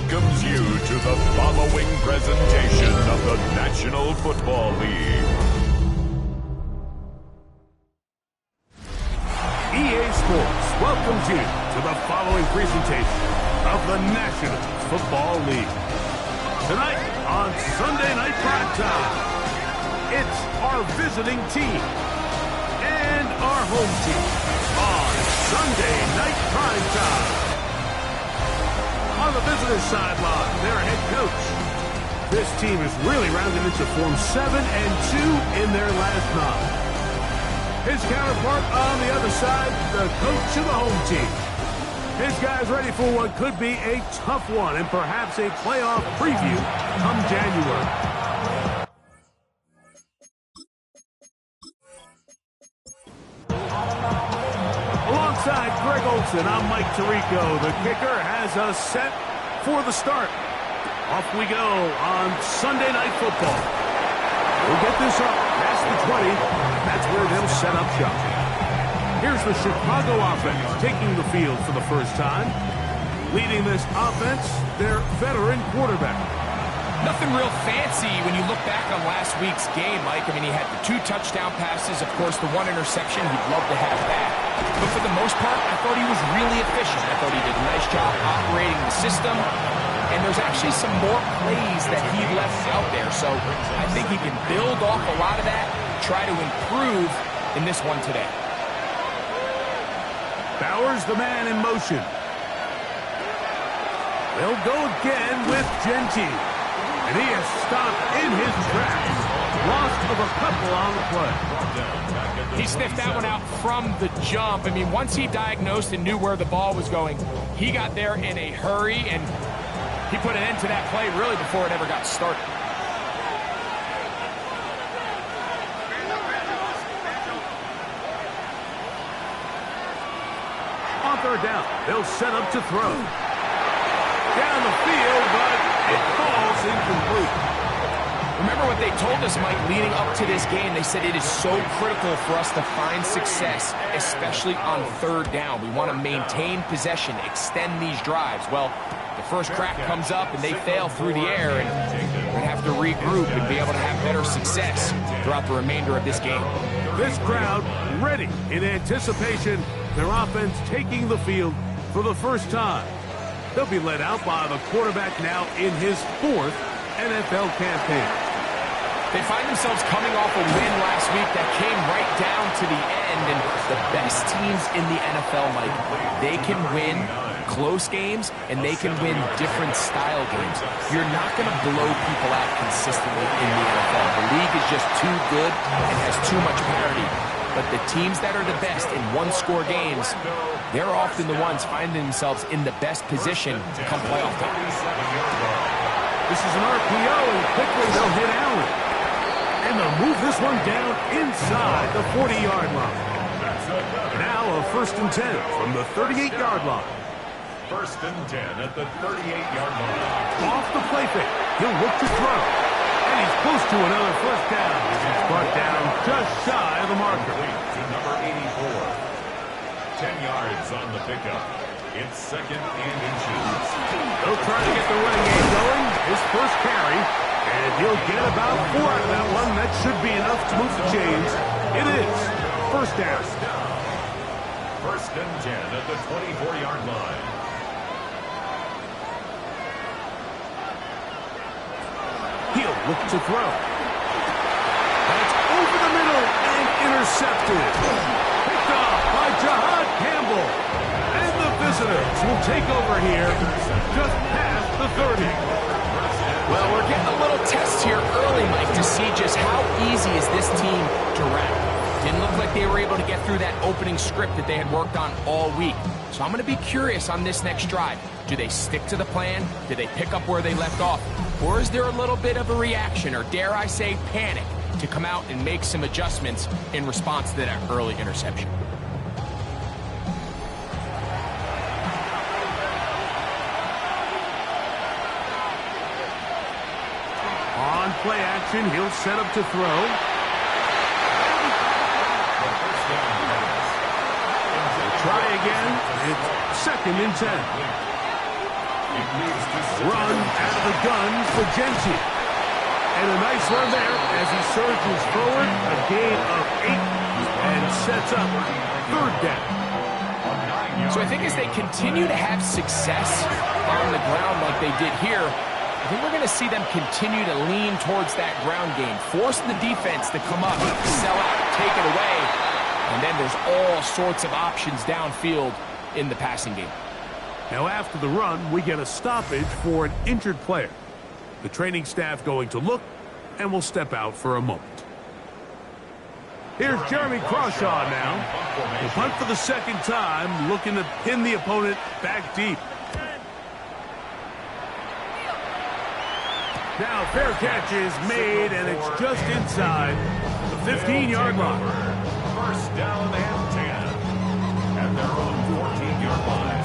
welcomes you to the following presentation of the National Football League. EA Sports welcomes you to the following presentation of the National Football League. Tonight on Sunday Night Primetime, it's our visiting team and our home team on Sunday Night Primetime. On the visitor's sideline, their head coach. This team is really rounded into form 7-2 in their last 9. His counterpart on the other side, the coach of the home team. His guys ready for what could be a tough one and perhaps a playoff preview come January. Alongside Greg Olson, I'm Mike Tirico. The kicker has us set for the start. Off we go on Sunday Night Football. We'll get this up past the 20. That's where they'll set up shop. Here's the Chicago offense taking the field for the first time. Leading this offense, their veteran quarterback. Nothing real fancy when you look back on last week's game, Mike. I mean, he had the 2 touchdown passes, of course, the 1 interception. He'd love to have that. But for the most part, I thought he was really efficient. I thought he did a nice job operating the system. And there's actually some more plays that he left out there. So I think he can build off a lot of that, try to improve in this one today. Bowers, the man in motion. They'll go again with Gentile. And he is stopped in his tracks. Loss of a couple on the play. He sniffed that one out from the jump. I mean, once he diagnosed and knew where the ball was going, he got there in a hurry, and he put an end to that play really before it ever got started. On third down, they'll set up to throw. Down the field, but it falls incomplete. Remember what they told us, Mike, leading up to this game. They said it is so critical for us to find success, especially on third down. We want to maintain possession, extend these drives. Well, the first crack comes up and they fail through the air, and we're going to have to regroup and be able to have better success throughout the remainder of this game. This crowd ready in anticipation. Their offense taking the field for the first time. They'll be led out by the quarterback now in his 4th NFL campaign. They find themselves coming off a win last week that came right down to the end, and the best teams in the NFL, Mike, they can win close games, and they can win different style games. You're not going to blow people out consistently in the NFL. The league is just too good and has too much parity. But the teams that are the best in one-score games, they're often the ones finding themselves in the best position to come playoff time. This is an RPO, and quickly they'll hit Allen. And they'll move this one down inside the 40-yard line. Now a 1st and 10 from the 38-yard line. 1st and 10 at the 38-yard line. Off the play fake, he'll look to throw. And he's close to another 1st down. He's brought down just shy of the marker. To number 84. 10 yards on the pickup. It's 2nd and inches. They'll try to get the running game going. His first carry. And he'll get about 4 out of that one. That should be enough to move the chains. It is 1st down. 1st and 10 at the 24-yard line. He'll look to throw. That's over the middle and intercepted. Picked off by Jahad Campbell. And the visitors will take over here just past the 30. Well, we're getting a little test here early, Mike, to see just how easy is this team to wrap. Didn't look like they were able to get through that opening script that they had worked on all week. So I'm going to be curious on this next drive. Do they stick to the plan? Do they pick up where they left off? Or is there a little bit of a reaction, or dare I say panic, to come out and make some adjustments in response to that early interception? On play action, he'll set up to throw. Try again. It's 2nd and 10. Run out of the gun for Genty. And a nice run there as he surges forward, a gain of 8, and sets up third down. So I think as they continue to have success on the ground like they did here, I think we're going to see them continue to lean towards that ground game, force the defense to come up, sell out, take it away, and then there's all sorts of options downfield in the passing game. Now after the run, we get a stoppage for an injured player. The training staff going to look, and will step out for a moment. Here's Jeremy Crawshaw now. He'll punt for the second time, looking to pin the opponent back deep. Now fair catch is made, and it's just inside the 15-yard line. First down and 10 at their own 14-yard line.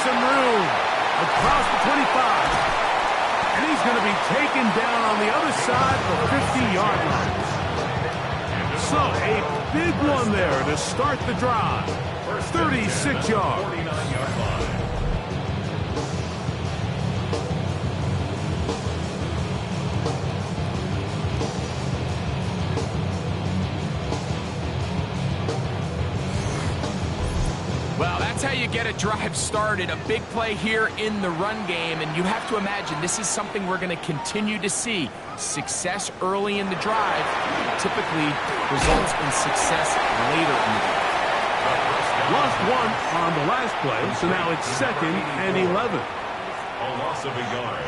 Some room across the 25, and he's going to be taken down on the other side of the 50-yard line. So a big one there to start the drive. 36 yards. 49-yard line. That's how you get a drive started, a big play here in the run game, and you have to imagine this is something we're going to continue to see. Success early in the drive typically results in success later in the drive. Lost one on the last play, so now it's 2nd and 11. A loss of a yard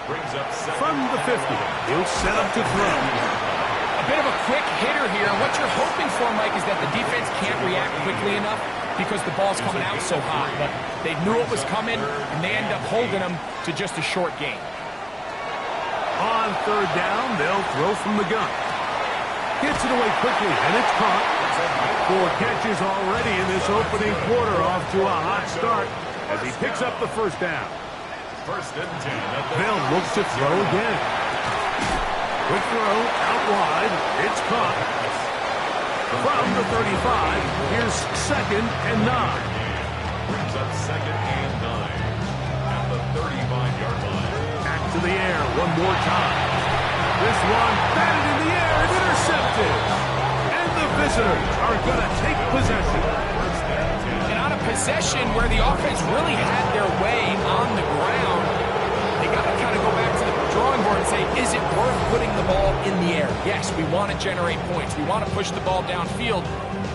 brings up from the 50. He'll set up to throw. A bit of a quick hitter here. What you're hoping for, Mike, is that the defense can't react quickly enough because the ball's coming out so hot. But they knew it was coming, and they end up holding them to just a short gain. On third down, they'll throw from the gun. Gets it away quickly, and it's caught. 4 catches already in this opening quarter, off to a hot start as he picks up the first down. First and 10. They'll look to throw again. Quick throw, out wide. It's caught. From the 35, here's 2nd and 9. Brings up 2nd and 9 at the 35-yard line. Back to the air one more time. This one batted in the air and intercepted. And the visitors are going to take possession. And on a possession where the offense really had their way on the ground, they got to kind of go back to the drawing board and say, is it worth putting the ball in the air? Yes, we want to generate points. We want to push the ball downfield,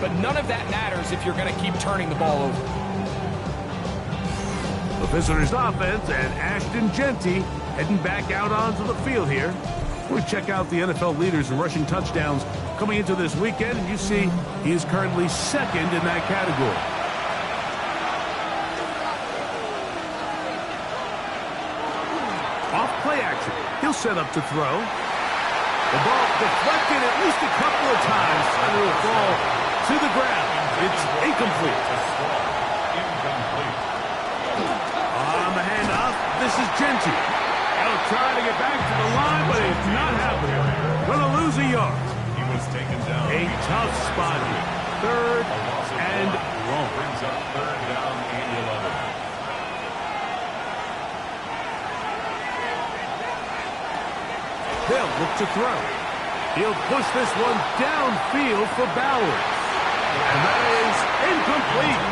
but none of that matters if you're going to keep turning the ball over. The visitors' offense and Ashton Genty heading back out onto the field here. We check out the NFL leaders in rushing touchdowns coming into this weekend, and you see he is currently 2nd in that category. Off play action. He'll set up to throw. The ball deflected at least a couple of times, and it will fall to the ground. It's incomplete. On the handoff, this is Genty. He'll try to get back to the line, but it's not happening. Gonna lose a yard. He was taken down. A tough spot here. 3rd and long. Brings up 3rd down and 11. They'll look to throw. He'll push this one downfield for Bowers. And that is incomplete.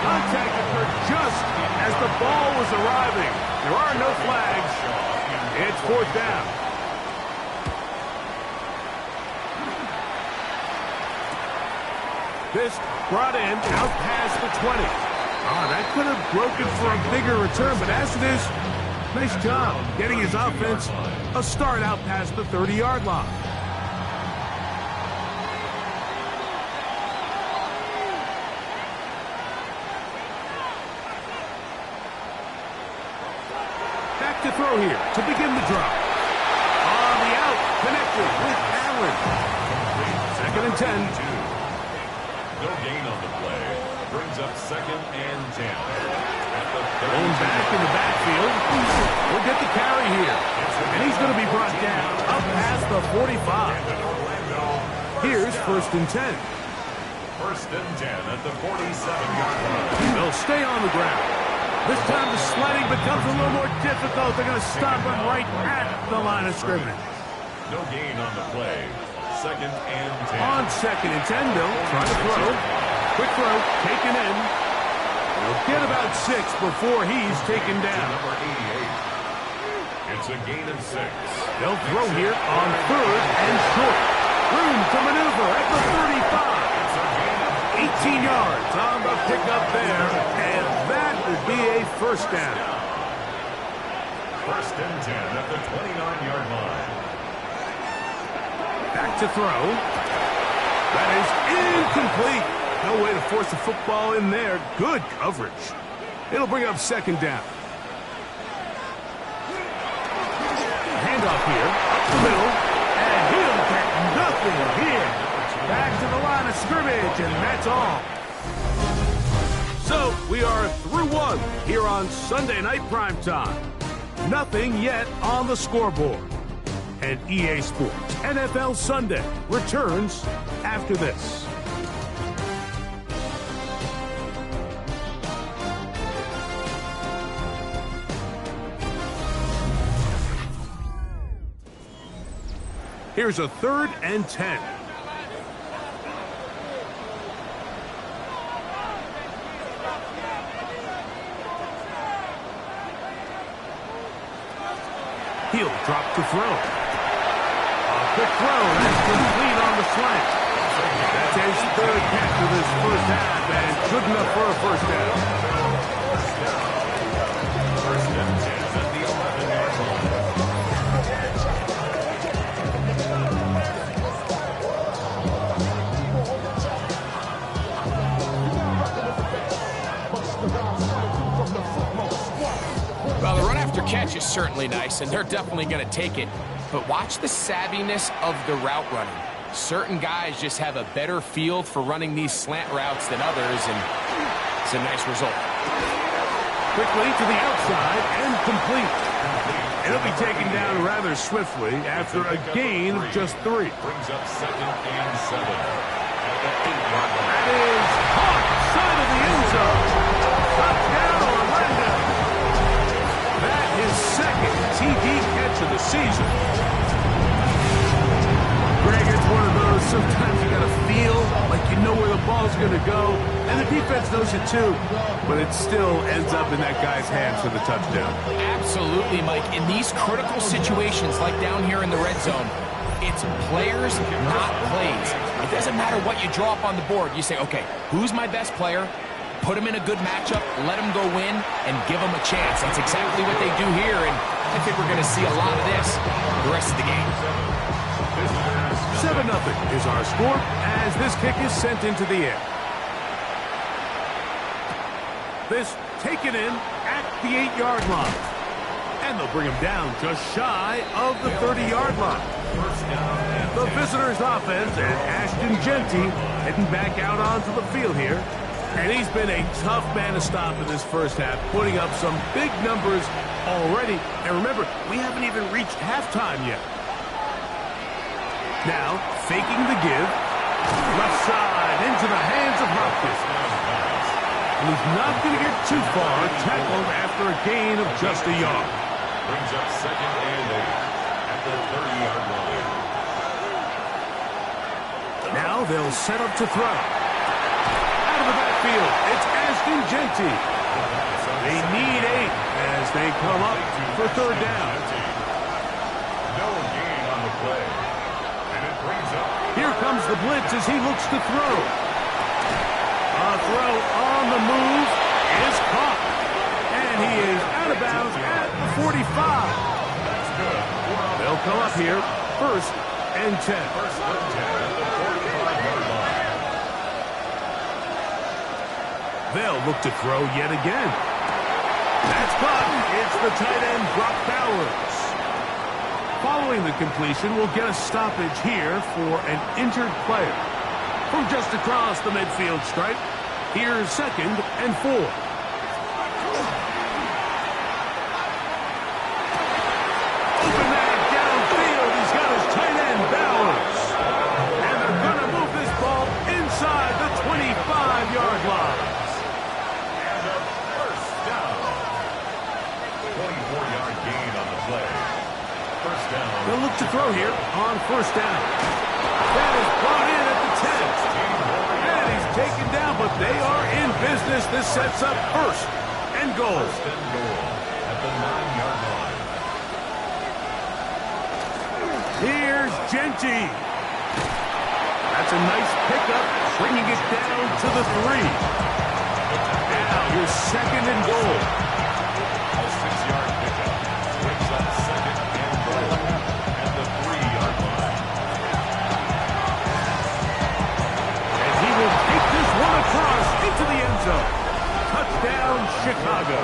Contact occurred just as the ball was arriving. There are no flags. It's 4th down. This brought in out past the 20. That could have broken for a bigger return, but as it is, nice job getting his offense a start out past the 30-yard line. Back to throw here to begin the drive. On the out, connected with Allen. 2nd and 10. No gain on the play. brings up 2nd and 10. At the Going back in the backfield. We'll get the carry here. And he's going to be brought down up past the 45. Here's 1st and 10. 1st and 10 at the 47-yard line. They'll stay on the ground. This time the sledding becomes a little more difficult. They're going to stop him right at the line of scrimmage. No gain on the play. 2nd and 10. On 2nd and 10, Bill. Trying to throw. Quick throw. Taken in. He'll get about 6 before he's taken down. Number 88. It's a gain of 6. They'll throw here on 3rd and short. Room to maneuver at the 35. 18 yards on the pickup there, and that will be a 1st down. 1st and 10 at the 29-yard line. Back to throw. That is incomplete. No way to force the football in there. Good coverage. It'll bring up 2nd down. Handoff here, up the middle, and he'll get nothing here. Back to the line of scrimmage, and that's all. So, we are through 1 here on Sunday Night Primetime. Nothing yet on the scoreboard. And EA Sports NFL Sunday returns after this. Here's a 3rd and 10. He'll drop to throw. A quick throw, that's complete on the slant. That's his 3rd catch of this 1st half, and good enough for a 1st down. 1st and 10 at the 11-yard line. Well, the run after catch is certainly nice, and they're definitely going to take it. But watch the savviness of the route running. Certain guys just have a better feel for running these slant routes than others, and it's a nice result. Quickly to the outside and complete. It'll be taken down rather swiftly after a gain of just 3. Brings up 2nd and 7 at the 8-yard line. That is caught side of the end zone. Touchdown, Orlando. That is 2nd TD catch of the season. Greg, it's one of those, sometimes you got to feel like you know where the ball's going to go, and the defense knows it too, but it still ends up in that guy's hands for the touchdown. Absolutely, Mike. In these critical situations, like down here in the red zone, it's players, not plays. It doesn't matter what you draw up on the board. You say, okay, who's my best player? Put him in a good matchup, let him go win, and give him a chance. That's exactly what they do here, and I think we're going to see a lot of this the rest of the game. 7-0 is our score as this kick is sent into the air. This taken in at the 8-yard line. And they'll bring him down just shy of the 30-yard line. The visitors' offense and Ashton Jeanty heading back out onto the field here. And he's been a tough man to stop in this 1st half, putting up some big numbers already. And remember, we haven't even reached halftime yet. Now, faking the give. Left side into the hands of Hopkins. And he's not going to get too far, tackled after a gain of just a yard. Brings up 2nd and 8 at the 30-yard line. Now they'll set up to throw. Out of the backfield, it's Ashton Jeanty. They need 8 as they come up for 3rd down. No gain on the play. And it brings up. Here comes the blitz as he looks to throw. A throw on the move is caught. And he is out of bounds at the 45. That's good. They'll come up here, 1st and 10. 1st and 10 at the 45-yard line. They'll look to throw yet again. That's caught. It's the tight end, Brock Bowers. Following the completion, we'll get a stoppage here for an injured player from just across the midfield stripe. Here's 2nd and 4. Open man downfield. He's got his tight end, Bowers. And they're going to move this ball inside the 25-yard line. And a first down. 24-yard gain on the play. First down. They'll look to throw here on first down. That is brought in at the 10. And he's taken down, but they are in business. This sets up first and goal. First and goal at the 9-yard line. Here's Genty. That's a nice pickup, bringing it down to the 3. Now your 2nd and goal. A 6-yard pickup brings up 2nd and goal at the 3-yard line. And he will take this one across into the end zone. Touchdown, Chicago.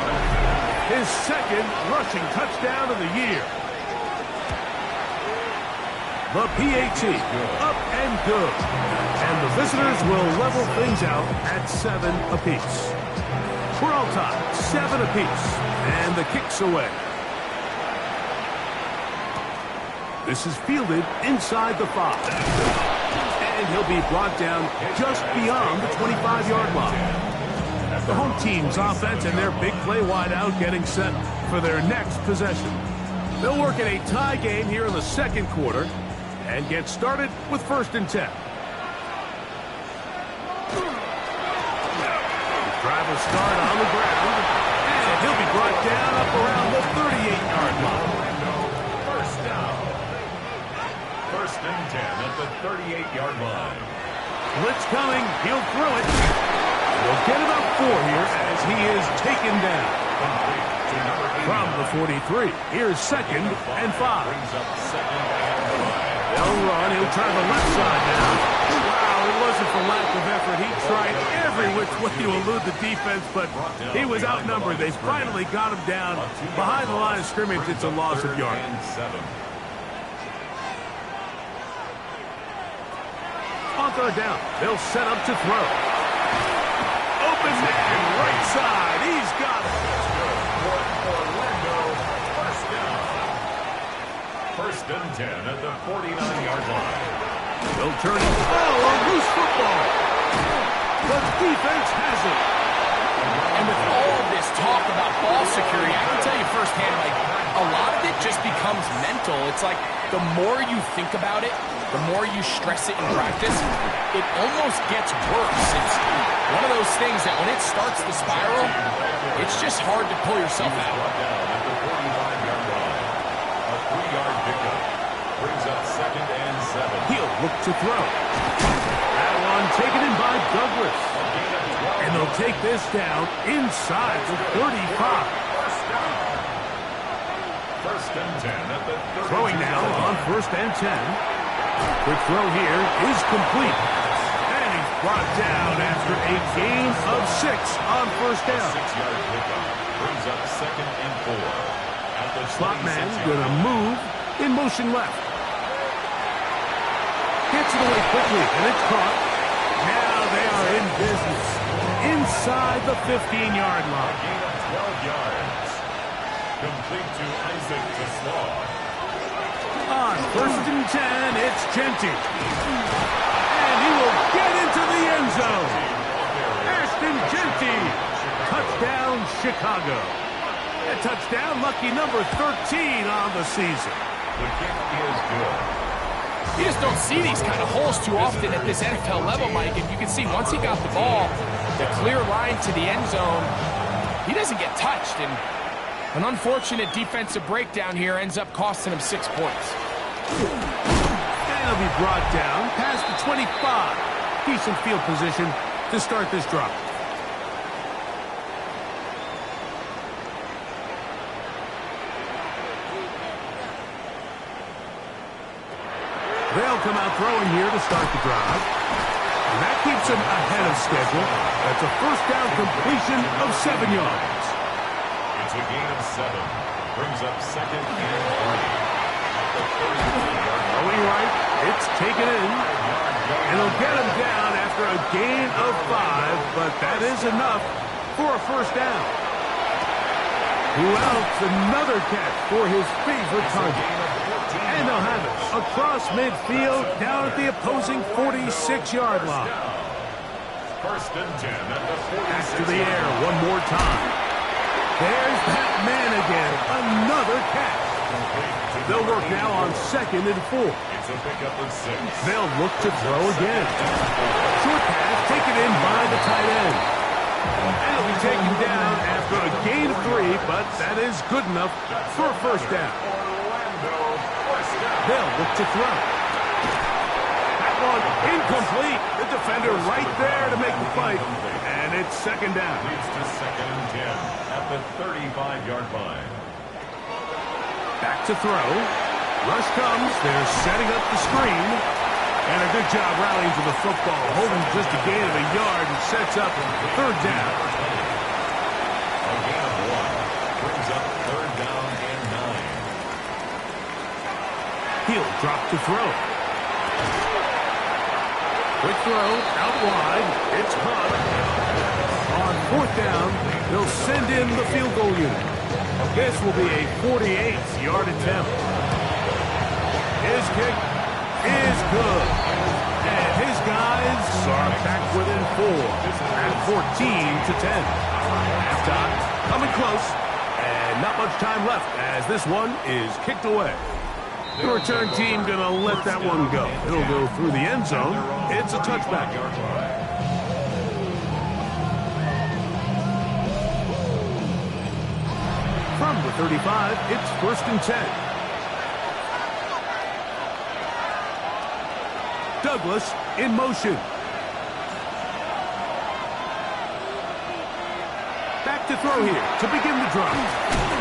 His 2nd rushing touchdown of the year. The PAT, up and good. And the visitors will level things out at 7 apiece. We're all tied, 7 apiece. And the kick's away. This is fielded inside the 5. And he'll be brought down just beyond the 25-yard line. The home team's offense and their big play wideout getting set for their next possession. They'll work in a tie game here in the 2nd quarter and get started with 1st and 10. Drive will start on the ground, and he'll be brought down up around the 38-yard line. First down. First and 10 at the 38-yard line. Blitz coming. He'll throw it. He'll get about 4 here as he is taken down. Complete to number 80. From the 43, here's 2nd and 5. Brings up 2nd and 5. They'll run. He'll try the left side now. Wow, it wasn't for lack of effort. He tried every which way to elude the defense, but he was outnumbered. They finally got him down behind the line of scrimmage. It's a loss of yard. On third down, they'll set up to throw. Open man, right side. He's got it. Orlando, first down. First and 10 at the 49-yard line. They'll turn it. Oh, a loose football. The defense has it. And with all of this talk about ball security, I can tell you firsthand, like, a lot of it just becomes mental. It's like the more you think about it, the more you stress it in practice, it almost gets worse. It's one of those things that when it starts the spiral, it's just hard to pull yourself out. At the 45-yard line. A 3-yard pickup brings up 2nd and 7. He'll look to throw. That one taken in by Douglas. And they'll take this down inside the 35. First and 10 at the 32. Throwing now on 1st and 10. Quick throw here is complete. And he's brought down after a gain of 6 on 1st down. 6-yard pickup brings up 2nd and 4. At the Slot man going to move in motion left. Gets it away quickly, and it's caught. Now they are in business inside the 15-yard line. Gain of 12 yards. Complete to Isaac Tesslaw. On 1st and 10, it's Genty. And he will get into the end zone. Ashton Genty. Touchdown, Chicago. A touchdown, lucky number 13 on the season. The kick is good. You just don't see these kind of holes too often at this NFL level, Mike. And you can see once he got the ball, the clear line to the end zone, he doesn't get touched. And an unfortunate defensive breakdown here ends up costing him 6 points. And he'll be brought down past the 25. Decent field position to start this drive. They'll come out throwing here to start the drive. And that keeps him ahead of schedule. That's a first down completion of 7 yards. It's a gain of 7. Brings up 2nd and 3. At the 33-yard line. Going right, it's taken in. And he'll get him down after after a gain of 5, but that is enough for a first down. Who else? Another catch for his favorite target. And they'll have it across midfield down at the opposing 46-yard line. First and 10 at the 46. Back to the air one more time. There's that man again. Another catch. They'll work now on 2nd and 4. It's a pickup of 6. They'll look to throw again. Short pass taken in by the tight end. And it'll be taken down after a gain of 3, but that is good enough for a first down. They'll look to throw. That one incomplete. The defender right there to make the fight. And it's 2nd down. Leads to 2nd and 10 at the 35-yard line. Back to throw. Rush comes. They're setting up the screen. And a good job rallying to the football. Holding just a gain of a yard and sets up 3rd down. A gain of 1 brings up 3rd down and 9. He'll drop to throw. Quick throw out wide. It's Hunt. On 4th down, they'll send in the field goal unit. This will be a 48-yard attempt. His kick is good. And his guys are back within 4 at 14-10. Halftime coming close. And not much time left as this one is kicked away. The return team going to let that one go. It'll go through the end zone. It's a touchback. From the 35, it's 1st and 10. Douglas in motion. Back to throw here to begin the drive.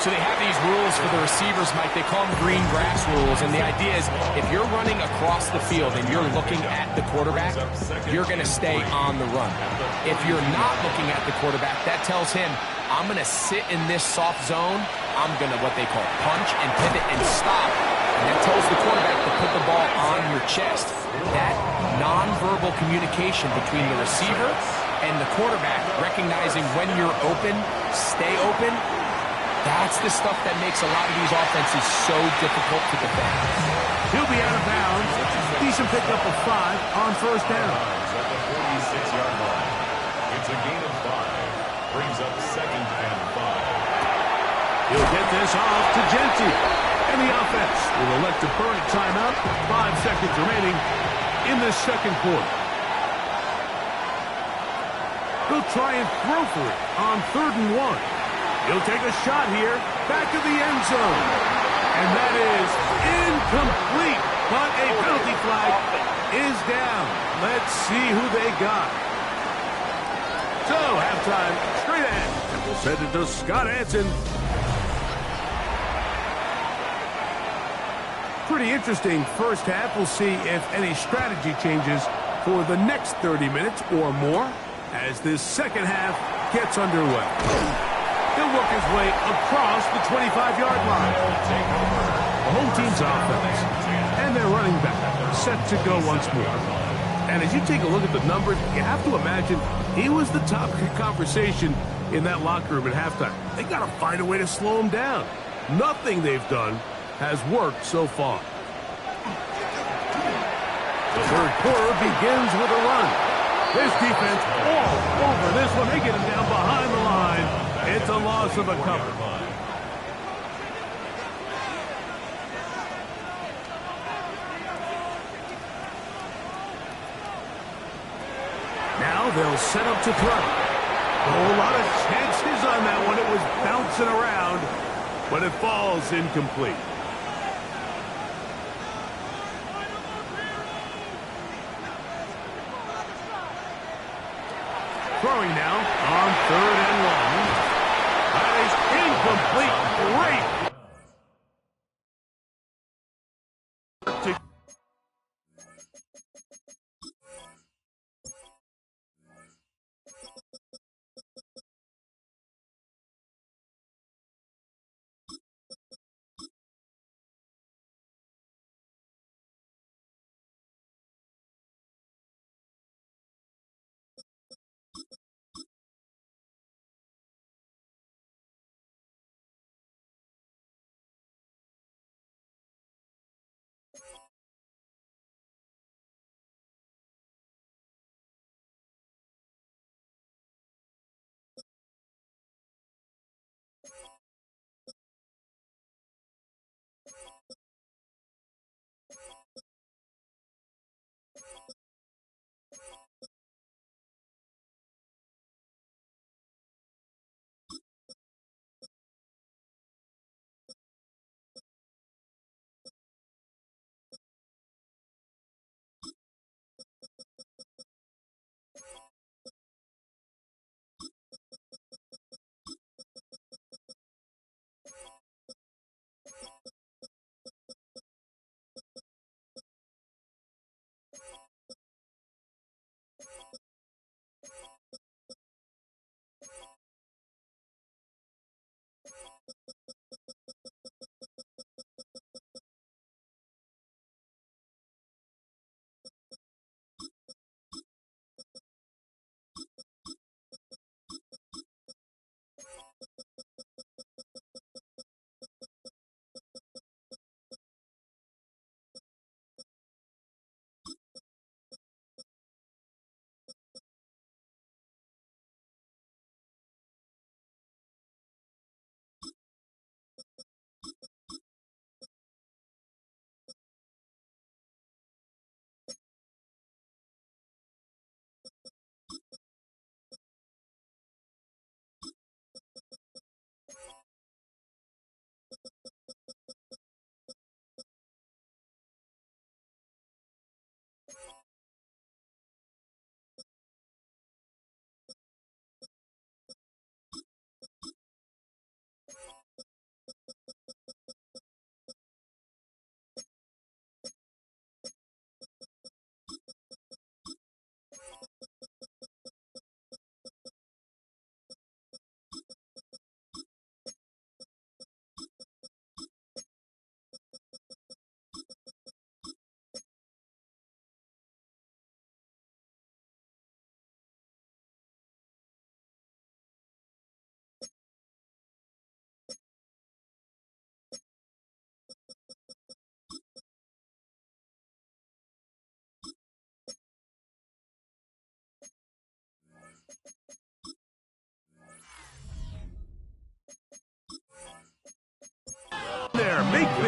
So they have these rules for the receivers, Mike. They call them green grass rules. And the idea is if you're running across the field and you're looking at the quarterback, you're going to stay on the run. If you're not looking at the quarterback, that tells him, I'm going to sit in this soft zone. I'm going to what they call punch and pivot and stop. And that tells the quarterback to put the ball on your chest. That nonverbal communication between the receiver and the quarterback, recognizing when you're open, stay open, that's the stuff that makes a lot of these offenses so difficult to defend. He'll be out of bounds. Decent pickup of 5 on 1st down. At the 46-yard line. It's a gain of 5. Brings up 2nd and 5. He'll get this off to Genty. And the offense will elect to burn a timeout. 5 seconds remaining in this 2nd quarter. They'll try and throw for it on 3rd and 1. He'll take a shot here, back of the end zone. And that is incomplete, but a penalty flag is down. Let's see who they got. So, halftime, straight ahead. And we'll send it to Scott Hanson. Pretty interesting first half. We'll see if any strategy changes for the next 30 minutes or more as this second half gets underway. He'll work his way across the 25-yard line. The home team's offense and their running back set to go once more. And as you take a look at the numbers, you have to imagine he was the top conversation in that locker room at halftime. They got to find a way to slow him down. Nothing they've done has worked so far. The 3rd quarter begins with a run. This defense all over this one. They get him down behind the line. It's a loss of a couple. Now they'll set up to throw. A whole lot of chances on that one. It was bouncing around, but it falls incomplete. Throwing now on 3rd and 1. That is incomplete. Great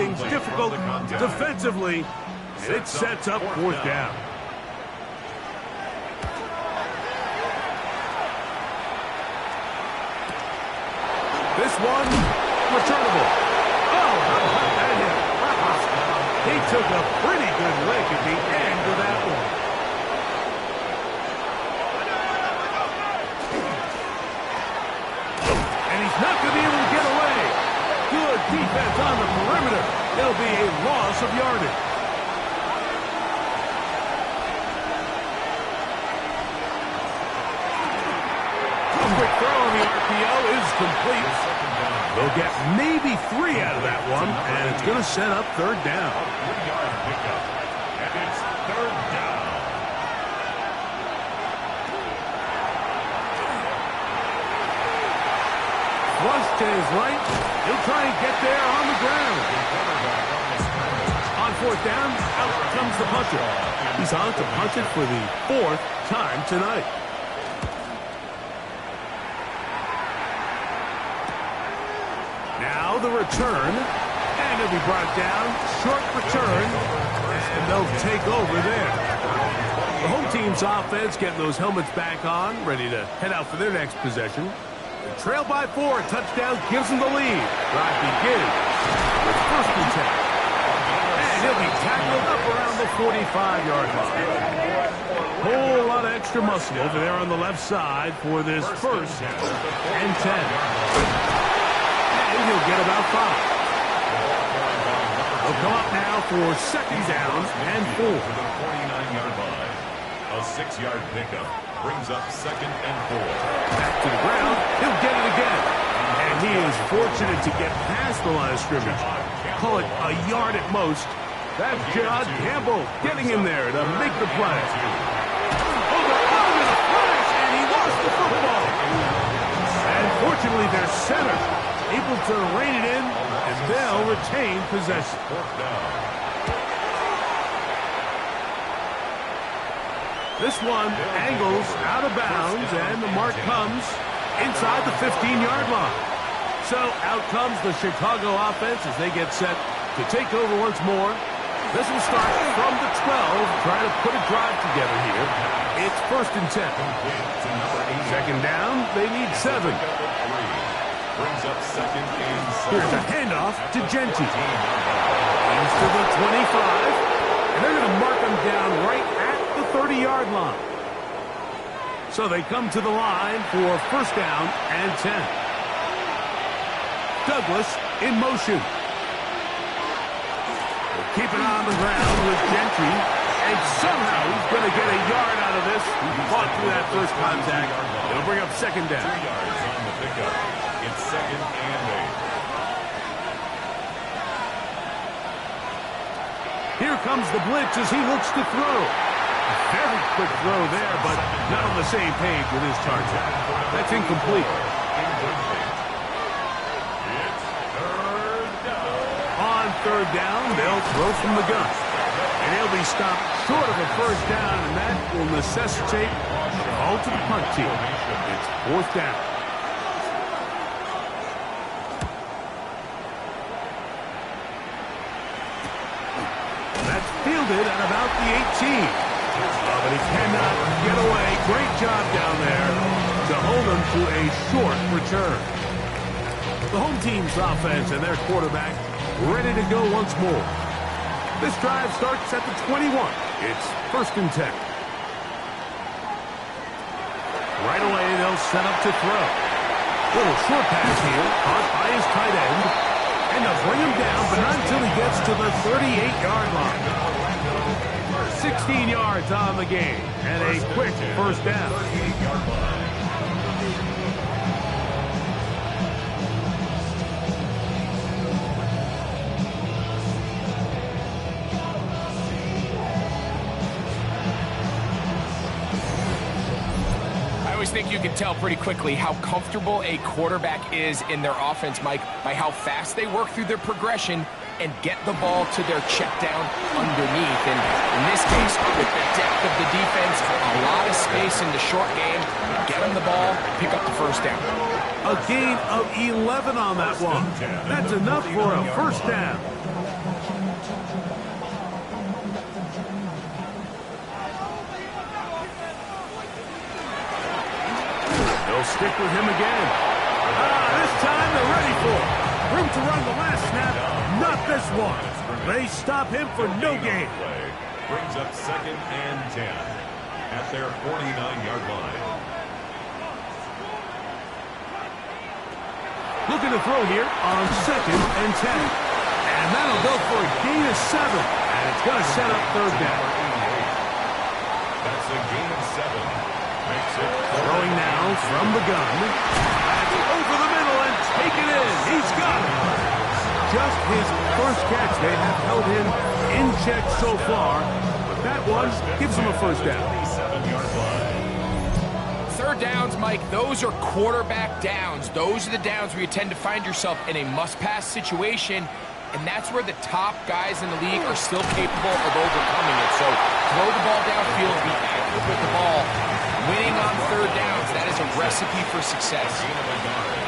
things difficult defensively, and it sets up fourth down. This one, returnable. Oh, how about that hit? He took a pretty good lick at the end of that one. And he's not going to be able to get away. Good defense on the perimeter. It'll be a loss of yardage. A quick throw on the RPO is complete. They'll get maybe 3 out of that one, and it's going to set up third down. A 3-yard pickup, and it's third down. Flush to his right. He'll try and get there on the ground. On fourth down, out comes the punter. He's on to punt it for the 4th time tonight. Now the return, and it'll be brought down. Short return, and they'll take over there. The home team's offense getting those helmets back on, ready to head out for their next possession. The trail by 4, touchdown gives them the lead. Drive begins with first and 10. And he'll be tackled up around the 45-yard line. Whole lot of extra muscle over there on the left side for this first and 10. And he'll get about 5. They'll come up now for second down and 4. To the 49-yard line. A 6-yard pickup brings up second and 4. Back to the ground. He'll get it again. And he is fortunate to get past the line of scrimmage. Call it a yard at most. That's John Campbell getting in there to make the play. Oh, the ball in a flash, and he lost the football. And fortunately, their center able to rein it in, and they'll retain possession. Fourth down. This one angles out of bounds, and the mark comes inside the 15-yard line. So out comes the Chicago offense as they get set to take over once more. This will start from the 12, try to put a drive together here. It's first and 10. Second down, they need 7. Brings up second and 7. Here's a handoff to Genty. He's to the 25, and they're going to mark him down right at the 30-yard line. So they come to the line for first down and 10. Douglas in motion. We'll keep it on the ground with Gentry, and somehow he's going to get a yard out of this. He fought through that first contact. It'll bring up second down. 3 yards on the pickup. It's second and 8. Here comes the blitz as he looks to throw. A very quick throw there, but not on the same page with his target. That's incomplete. It's third down. On third down, they'll throw from the gun. And he'll be stopped short of a first down, and that will necessitate a call to the punt team. It's fourth down. That's fielded at about the 18. But he cannot get away. Great job down there to hold him to a short return. The home team's offense and their quarterback ready to go once more. This drive starts at the 21. It's first and 10. Right away, they'll set up to throw. Little short pass here, caught by his tight end. And they'll bring him down, but not until he gets to the 38-yard line. 16 yards on the game, and a quick first down. I always think you can tell pretty quickly how comfortable a quarterback is in their offense, Mike, by how fast they work through their progression and get the ball to their check down underneath. And in this case, with the depth of the defense, a lot of space in the short game, get them the ball, pick up the first down. A gain of 11 on that one. That's enough for a first down. They'll stick with him again. This time they're ready for it. Room to run the last snap. Not this one. They stop him for no gain. Brings up 2nd and 10 at their 49-yard line. Looking to throw here on 2nd and 10. And that'll go for a gain of 7. And it's going to set up 3rd down. That's a gain of 7. Makes it throwing now from the gun. That's over the middle and take it in. He's got it. Just his first catch. They have held him in check so far. But that one gives him a 1st down. 27-yard line. 3rd downs, Mike, those are quarterback downs. Those are the downs where you tend to find yourself in a must-pass situation, and that's where the top guys in the league are still capable of overcoming it. So throw the ball downfield, be active with the ball. Winning on 3rd downs, that is a recipe for success. Gain of a yard.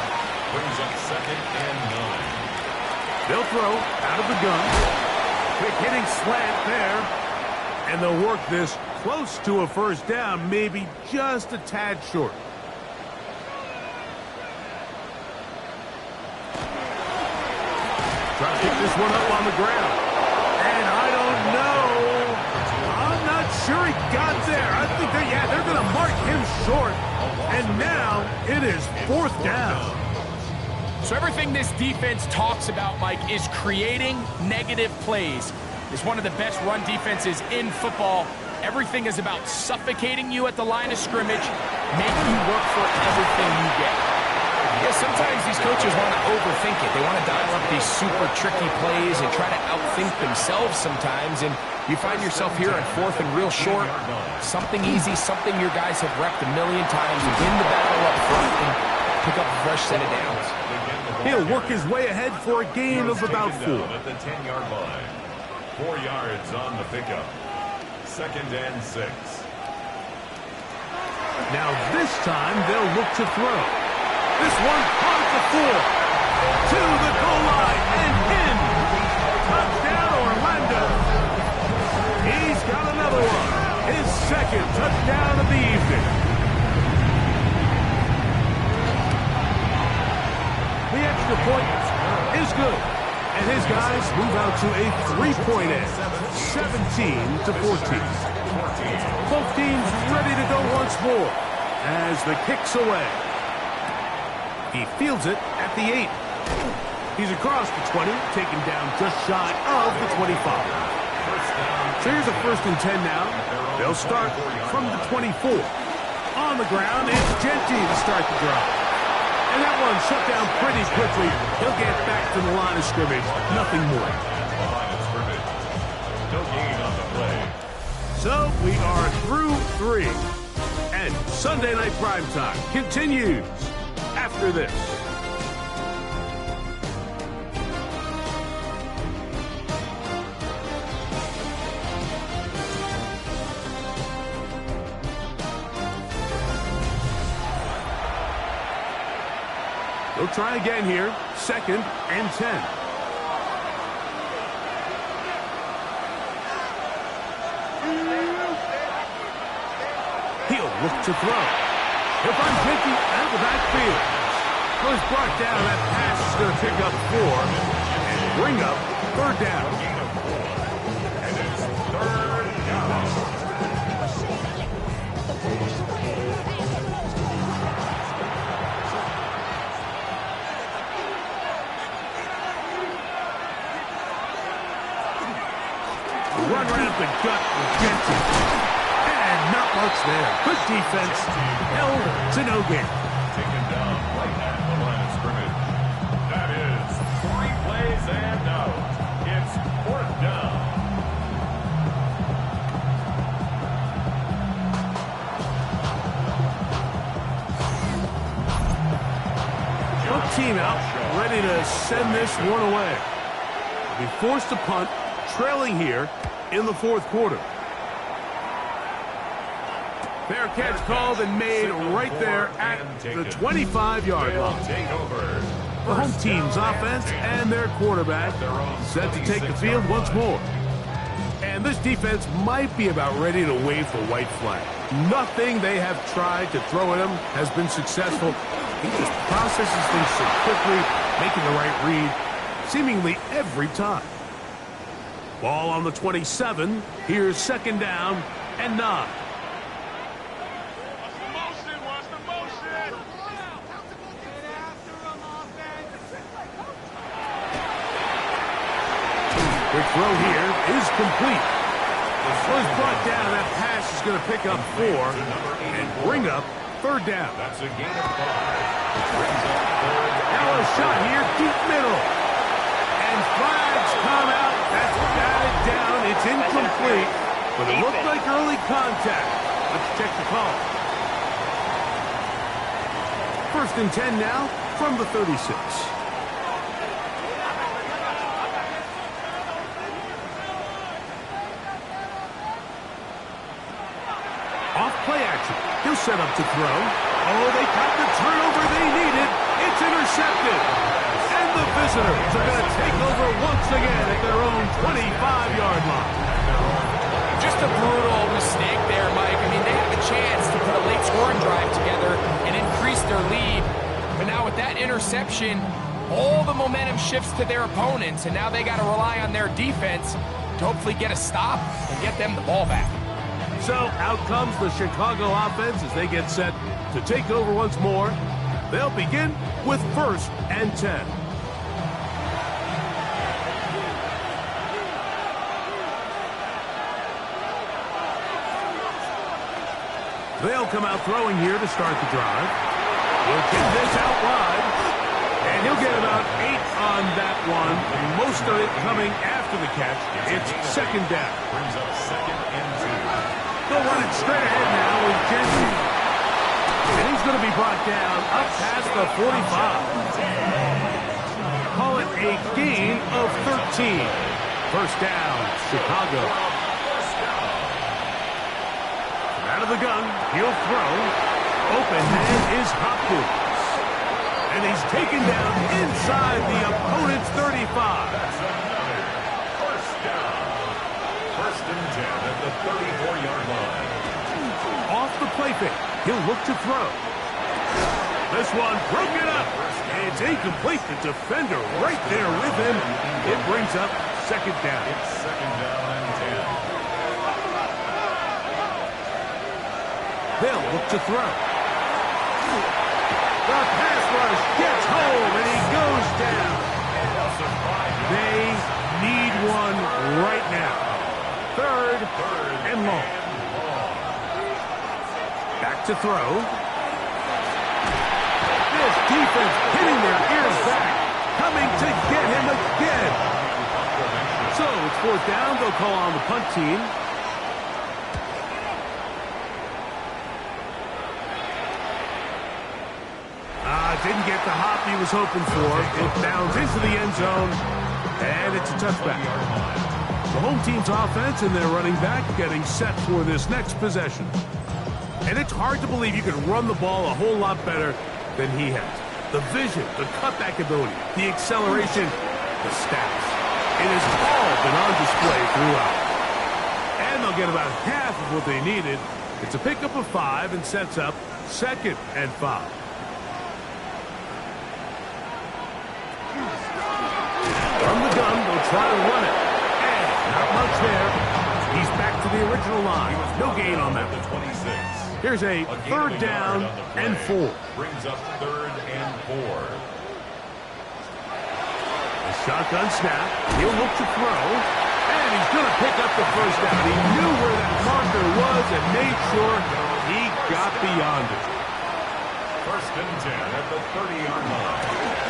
Brings up 2nd and 9. They'll throw out of the gun. Quick hitting slant there. And they'll work this close to a 1st down, maybe just a tad short. Try to pick this one up on the ground. And I don't know. I'm not sure he got there. I think they're going to mark him short. And now it is 4th down. So everything this defense talks about, Mike, is creating negative plays. It's one of the best run defenses in football. Everything is about suffocating you at the line of scrimmage, making you work for everything you get. Yeah, sometimes these coaches want to overthink it. They want to dial up these super tricky plays and try to outthink themselves sometimes, and you find yourself here on 4th and real short. Something easy, something your guys have repped a million times. Win the battle up front and pick up a fresh set of downs. He'll work his way ahead for a gain of about 4. At the 10-yard line. 4 yards on the pickup. 2nd and 6. Now this time they'll look to throw. This one caught at the 4. To the goal line and in. Touchdown Orlando. He's got another one. His 2nd touchdown of the evening. The extra point is good. And his guys move out to a 3-point edge, 17-14. Both teams ready to go once more as the kick's away. He fields it at the 8. He's across the 20, taken down just shy of the 25. So here's a 1st and 10 now. They'll start from the 24. On the ground, it's Jeanty to start the drive. And that one shut down pretty quickly. He'll get back to the line of scrimmage. Nothing more. Line of scrimmage. No gain on the play. So we are through 3. And Sunday Night Primetime continues after this. They'll try again here. 2nd and 10. He'll look to throw. He'll find Jeanty out of the backfield. Well, he's brought down. That pass is going to pick up 4 and bring up 3rd down. And it's 3rd down. Run right up the gut with Jeanty. And not much there. Good defense. Held to no gain. Taken down right at the line of scrimmage. That is 3 plays and out. It's 4th down. Both team out, ready to send this one away. They'll be forced to punt, trailing here in the 4th quarter. Fair catch called and made right there at the 25-yard line. The home team's offense and their quarterback set to take the field once more. And this defense might be about ready to wave the white flag. Nothing they have tried to throw at him has been successful. He just processes things so quickly, making the right read, seemingly every time. Ball on the 27. Here's second down and 9. Quick throw here is complete. So he's brought down. That pass is going to pick up 4 and bring up third down. That's a gain of 5. Which brings up third. Now a shot here, deep middle. And flags come out. That's batted down. It's incomplete. But it looked like early contact. Let's check the call. First and 10 now from the 36. Play action. He'll set up to throw. Oh, they got the turnover they needed. It's intercepted. And the visitors are going to take over once again at their own 25-yard line. Just a brutal mistake there, Mike. I mean, they had the chance to put a late scoring drive together and increase their lead. But now with that interception, all the momentum shifts to their opponents, and now they got to rely on their defense to hopefully get a stop and get them the ball back. So out comes the Chicago offense as they get set to take over once more. They'll begin with first and 10. They'll come out throwing here to start the drive. He'll kick this out wide. And he'll get about 8 on that one. Most of it coming after the catch. It's second down. Brings up second and 2. They'll run it straight ahead now with Jensen. And he's going to be brought down up past the 45. Call it a gain of 13. First down, Chicago. Out of the gun, he'll throw. Open man is Hopkins. And he's taken down inside the opponent's 35. First down. First and 10 at the 34-yard line. Off the play fake, he'll look to throw. This one broken up. It's incomplete. The defender right there with him. It brings up second down. It's second down and 10. They'll look to throw. The pass rush gets home, and he goes down. They need one right now. Third and long. Back to throw. This defense hitting their ears back, coming to get him again. So it's fourth down. They'll call on the punt team. Didn't get the hop he was hoping for. It bounds into the end zone, and it's a touchback. The home team's offense and their running back getting set for this next possession. And it's hard to believe you can run the ball a whole lot better than he has. The vision, the cutback ability, the acceleration, the stats. It has all been on display throughout. And they'll get about half of what they needed. It's a pickup of 5 and sets up second and 5. From the gun, they'll try to run it. And not much there. He's back to the original line. No gain on that. 26. Here's a third down and 4. Brings up third and 4. A shotgun snap. He'll look to throw. And he's going to pick up the first down. He knew where that marker was and made sure he got beyond it. First and 10 at the 30-yard line.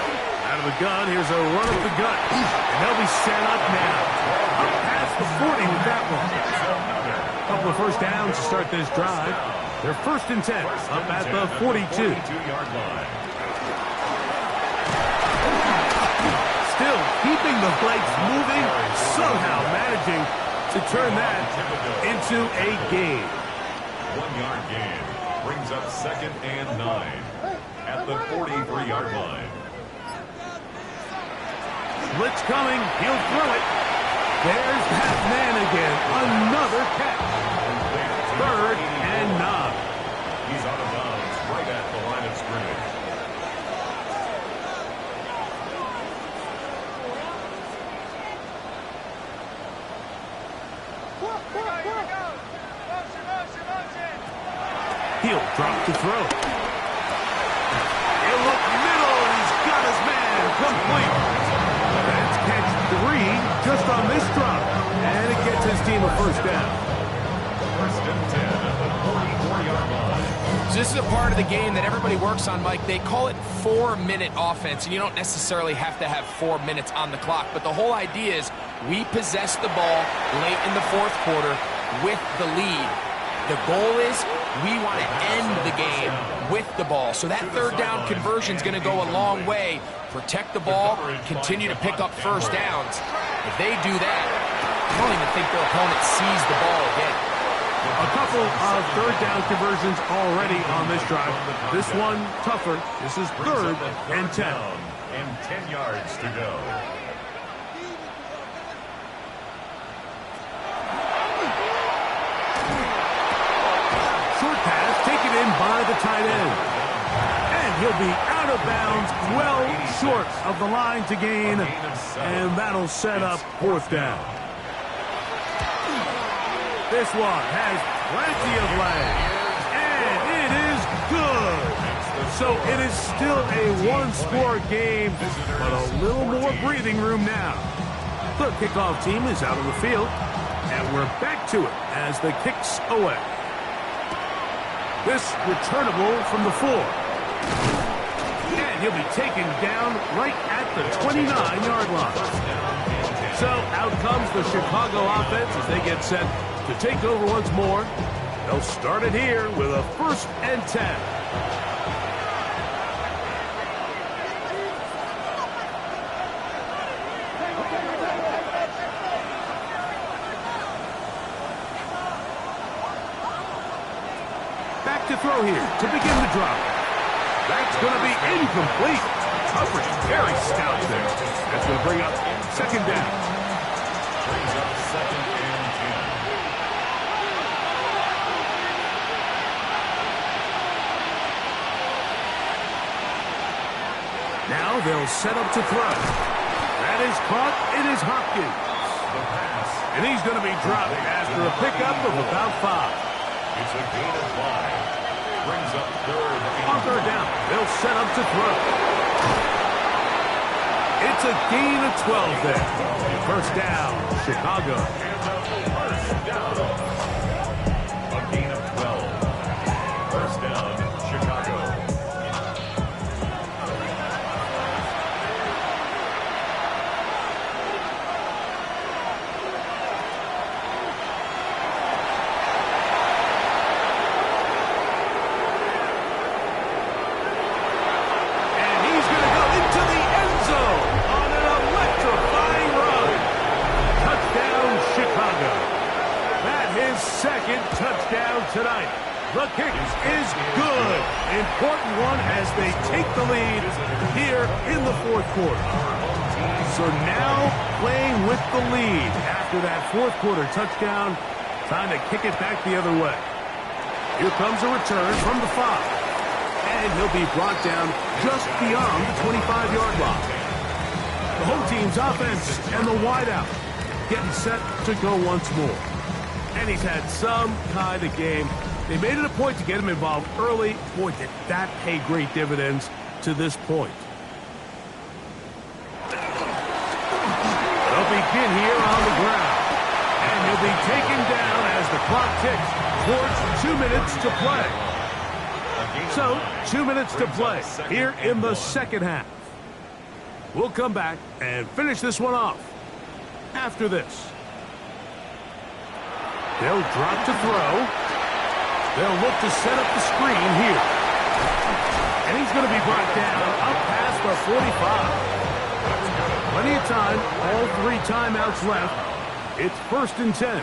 Out of the gun, here's a run up the gut. And they'll be set up now. Up past the 40 with that one. A couple of first downs to start this drive. They're first and 10 up at the 42-yard line. Still keeping the legs moving, somehow managing to turn that into a gain. 1-yard gain brings up second and 9 at the 43-yard line. Blitz coming. He'll throw it. There's that man again. Another catch. Third and 9. He'll drop to throw. He'll look middle, and he's got his man complete. That's catch 3 just on this drop. And it gets his team a first down. First and 10 at the 44-yard line. So this is a part of the game that everybody works on, Mike. They call it 4-minute offense, and you don't necessarily have to have 4 minutes on the clock. But the whole idea is we possess the ball late in the fourth quarter with the lead. The goal is we want to end the game with the ball. So that third down conversion is going to go a long way. Protect the ball, continue to pick up first downs. If they do that, I don't even think their opponent sees the ball again. A couple of third down conversions already on this drive. This one tougher. This is third and 10. And 10 yards to go. Short pass taken in by the tight end. And he'll be out of bounds, well short of the line to gain. And that'll set up fourth down. This one has plenty of leg. And it is good. So it is still a one-score game, but a little more breathing room now. The kickoff team is out on the field. And we're back to it as the kicks away. This returnable from the 4. And he'll be taken down right at the 29-yard line. So out comes the Chicago offense as they get set to take over once more. They'll start it here with a first and 10. Back to throw here to begin the drop. That's going to be incomplete. Coverage very stout there. That's going to bring up second down. Brings up second and 10. Now they'll set up to throw. That is caught. It is Hopkins. The pass. And he's going to be dropped after a pickup of about 5. It's a gain of 5. Brings up third and On third down, they'll set up to throw. It's a gain of 12 there. First down, Chicago. first down. A gain of 12. First down, Chicago. Second touchdown tonight. The kick is good. Important one as they take the lead here in the fourth quarter. So now playing with the lead after that fourth quarter touchdown. Time to kick it back the other way. Here comes a return from the 5. And he'll be brought down just beyond the 25-yard line. The home team's offense and the wideout getting set to go once more. And he's had some kind of game. They made it a point to get him involved early. Boy, did that pay great dividends to this point. They'll begin here on the ground. And he'll be taken down as the clock ticks towards 2 minutes to play. So, 2 minutes to play here in the second half. We'll come back and finish this one off after this. They'll drop to throw. They'll look to set up the screen here. And he's going to be brought down up past the 45. Plenty of time. All 3 timeouts left. It's first and 10.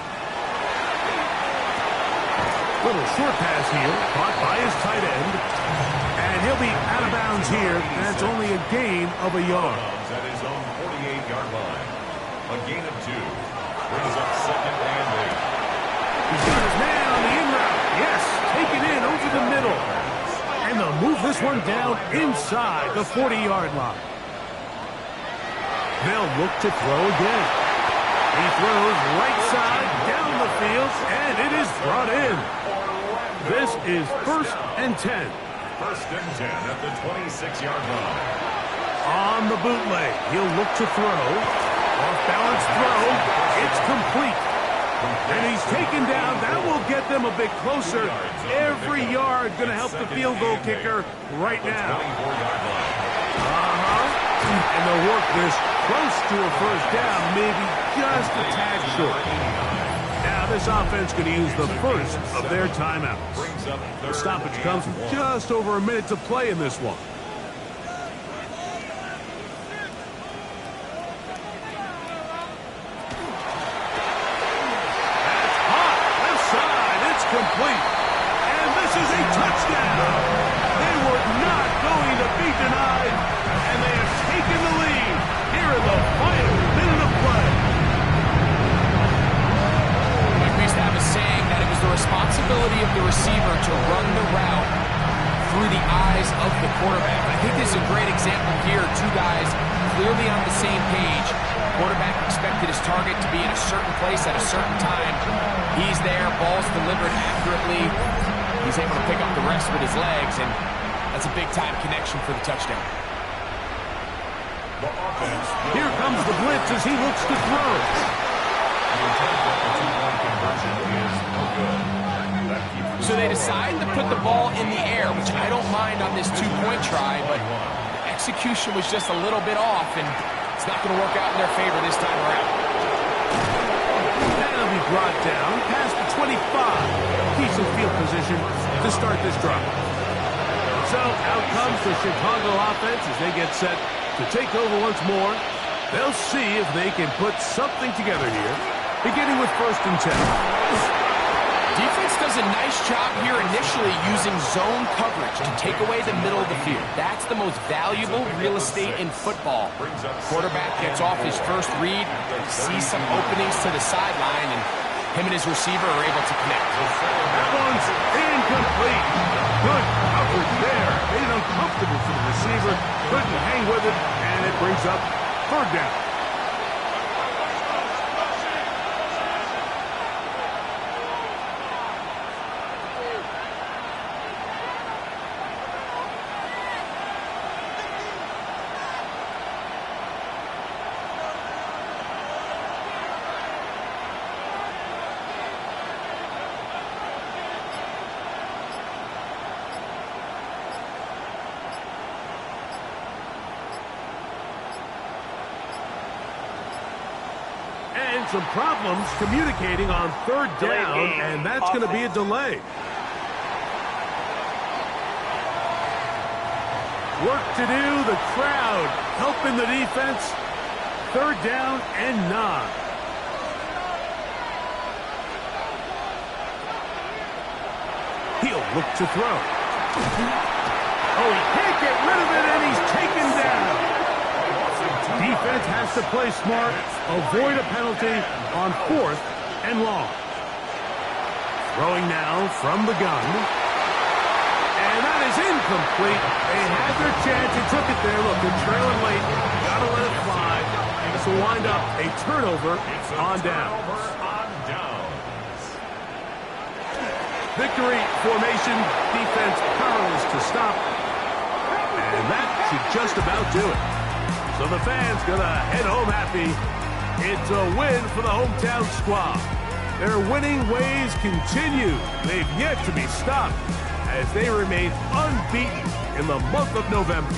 Little short pass here. Caught by his tight end. And he'll be out of bounds here. That's only a gain of a yard. At his own 48-yard line. A gain of 2. Brings up second and 8. He's got his man on the in route. Yes, taken in over the middle. And they'll move this one down inside the 40-yard line. They'll look to throw again. He throws right side down the field, and it is brought in. This is 1st and 10. 1st and 10 at the 26-yard line. On the bootleg, he'll look to throw. Off-balance throw. It's complete. And he's taken down. That will get them a bit closer. Every yard going to help the field goal kicker right now. And they'll work this close to a 1st down, maybe just a tad short. Now this offense going to use the first of their timeouts. The stoppage comes with just over a minute to play in this one. Complete. And this is a touchdown. They were not going to be denied, and they have taken the lead here in the final minute of play. We used to have a saying that it was the responsibility of the receiver to run the route through the eyes of the quarterback. I think this is a great example here. Two guys clearly on the same page. Quarterback expected his target to be in a certain place at a certain time. He's there, ball's delivered accurately. He's able to pick up the rest with his legs, and that's a big-time connection for the touchdown. Here comes the blitz as he looks to throw. So they decide to put the ball in the air, which I don't mind on this two-point try, but the execution was just a little bit off, and it's not going to work out in their favor this time around. That'll be brought down past the 25. Keeps in field position to start this drive. So out comes the Chicago offense as they get set to take over once more. They'll see if they can put something together here, beginning with 1st and 10. Defense does a nice job here initially using zone coverage to take away the middle of the field. That's the most valuable real estate in football. Quarterback gets off his first read, sees some openings to the sideline, and him and his receiver are able to connect. That one's incomplete. Good coverage there. Made it uncomfortable for the receiver. Couldn't hang with it, and it brings up 3rd down. And some problems communicating on 3rd down, and that's going to be a delay. Work to do, the crowd helping the defense. 3rd down and 9. He'll look to throw. Oh, he can't get rid of it, and he's taken down. Defense has to play smart, avoid a penalty on 4th and long. Throwing now from the gun. And that is incomplete. They had their chance. They took it there. Look, they're trailing late. Got to let it fly. This will wind up a turnover on downs. Victory formation. Defense powerless to stop. And that should just about do it. So the fans gonna head home happy. It's a win for the hometown squad. Their winning ways continue. They've yet to be stopped as they remain unbeaten in the month of November.